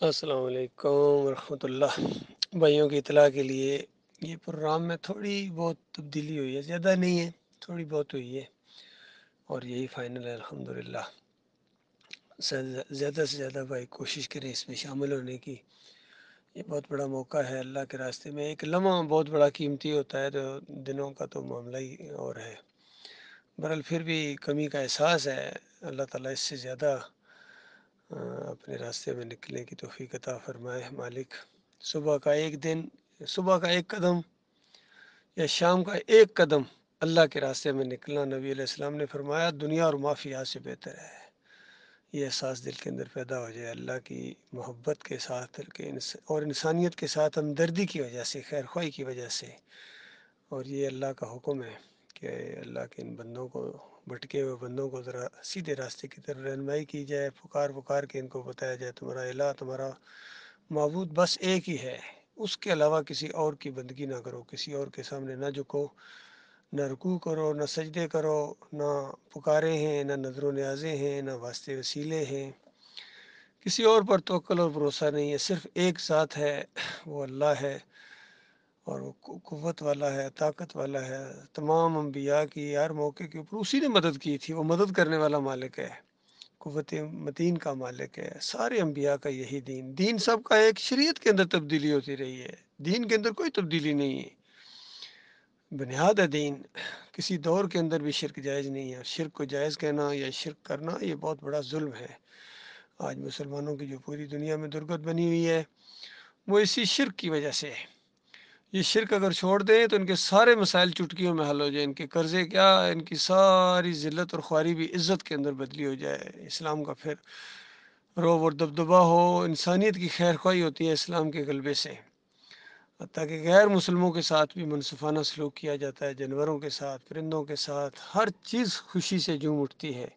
السلام علیکم ورحمۃ اللہ۔ بھائیوں کی اطلاع کے لیے یہ پروگرام میں تھوڑی بہت تبدیلی ہوئی ہے، زیادہ نہیں ہے، تھوڑی بہت ہوئی ہے اور یہی فائنل ہے الحمدللہ۔ زیادہ سے زیادہ بھائی کوشش کریں اس میں شامل ہونے کی، یہ بہت بڑا موقع ہے اللہ کے راستے میں۔ ایک لمحہ بہت بڑا قیمتی ہوتا ہے، تو دنوں کا تو معاملہ ہی اور ہے۔ بہرحال پھر بھی کمی کا احساس ہے، اللہ تعالیٰ اس سے زیادہ اپنے راستے میں نکلنے کی توفیق عطا فرمائے مالک۔ صبح کا ایک دن، صبح کا ایک قدم یا شام کا ایک قدم اللہ کے راستے میں نکلنا، نبی علیہ السلام نے فرمایا دنیا اور مافیا سے بہتر ہے۔ یہ احساس دل کے اندر پیدا ہو جائے اللہ کی محبت کے ساتھ اور انسانیت کے ساتھ ہمدردی کی وجہ سے، خیر خواہی کی وجہ سے، اور یہ اللہ کا حکم ہے کہ اللہ کے ان بندوں کو، بھٹکے ہوئے بندوں کو ذرا سیدھے راستے کی طرف رہنمائی کی جائے، پکار پکار کے ان کو بتایا جائے تمہارا الہ، تمہارا معبود بس ایک ہی ہے، اس کے علاوہ کسی اور کی بندگی نہ کرو، کسی اور کے سامنے نہ جھکو، نہ رکوع کرو، نہ سجدے کرو، نہ پکارے ہیں، نہ نظر و نیازیں ہیں، نہ واسطے وسیلے ہیں، کسی اور پر توکل اور بھروسہ نہیں ہے، صرف ایک ذات ہے، وہ اللہ ہے، اور وہ قوت والا ہے، طاقت والا ہے۔ تمام انبیاء کی ہر موقع کے اوپر اسی نے مدد کی تھی، وہ مدد کرنے والا مالک ہے، قوت متین کا مالک ہے۔ سارے انبیاء کا یہی دین سب کا ایک، شریعت کے اندر تبدیلی ہوتی رہی ہے، دین کے اندر کوئی تبدیلی نہیں ہے، بنیاد ہے دین۔ کسی دور کے اندر بھی شرک جائز نہیں ہے، شرک کو جائز کہنا یا شرک کرنا یہ بہت بڑا ظلم ہے۔ آج مسلمانوں کی جو پوری دنیا میں درگت بنی ہوئی ہے وہ اسی شرک کی وجہ سے ہے۔ یہ شرک اگر چھوڑ دیں تو ان کے سارے مسائل چٹکیوں میں حل ہو جائیں، ان کے قرضے کیا، ان کی ساری ذلت اور خواری بھی عزت کے اندر بدلی ہو جائے، اسلام کا پھر روب اور دبدبہ ہو، انسانیت کی خیر خواہی ہوتی ہے اسلام کے غلبے سے۔ حتیٰ کہ غیر مسلموں کے ساتھ بھی منصفانہ سلوک کیا جاتا ہے، جانوروں کے ساتھ، پرندوں کے ساتھ، ہر چیز خوشی سے جھوم اٹھتی ہے،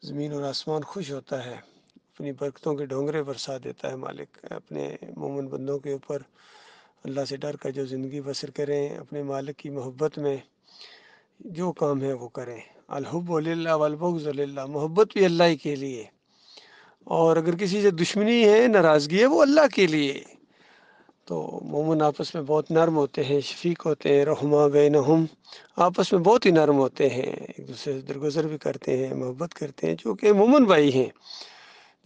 زمین اور آسمان خوش ہوتا ہے، اپنی برکتوں کے ڈونگرے برسا دیتا ہے مالک اپنے مومن بندوں کے اوپر۔ اللہ سے ڈر کر جو زندگی بسر کریں، اپنے مالک کی محبت میں جو کام ہے وہ کریں۔ الحب للہ والبغض للہ، محبت بھی اللہ ہی کے لیے، اور اگر کسی سے دشمنی ہے، ناراضگی ہے، وہ اللہ کے لیے۔ تو مومن آپس میں بہت نرم ہوتے ہیں، شفیق ہوتے ہیں، رحماء بینہم، آپس میں بہت ہی نرم ہوتے ہیں، ایک دوسرے سے درگزر بھی کرتے ہیں، محبت کرتے ہیں، چونکہ مومن بھائی ہیں۔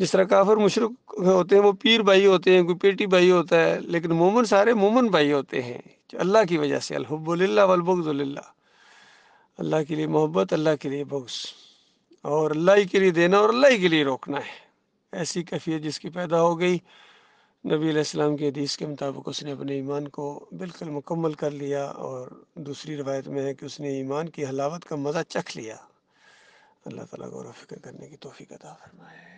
جس طرح کافر مشرک ہوتے ہیں وہ پیر بھائی ہوتے ہیں، کوئی پیٹی بھائی ہوتا ہے، لیکن مومن سارے مومن بھائی ہوتے ہیں جو اللہ کی وجہ سے۔ الحب للہ والبغض للہ، اللہ کے لیے محبت، اللہ کے لیے بغض، اور اللہ ہی کے لیے دینا اور اللہ ہی کے لیے روکنا ہے۔ ایسی کیفیت جس کی پیدا ہو گئی، نبی علیہ السلام کی حدیث کے مطابق اس نے اپنے ایمان کو بالکل مکمل کر لیا، اور دوسری روایت میں ہے کہ اس نے ایمان کی حلاوت کا مزہ چکھ لیا۔ اللہ تعالیٰ غور و فکر کرنے کی توفیق عطا فرمائے۔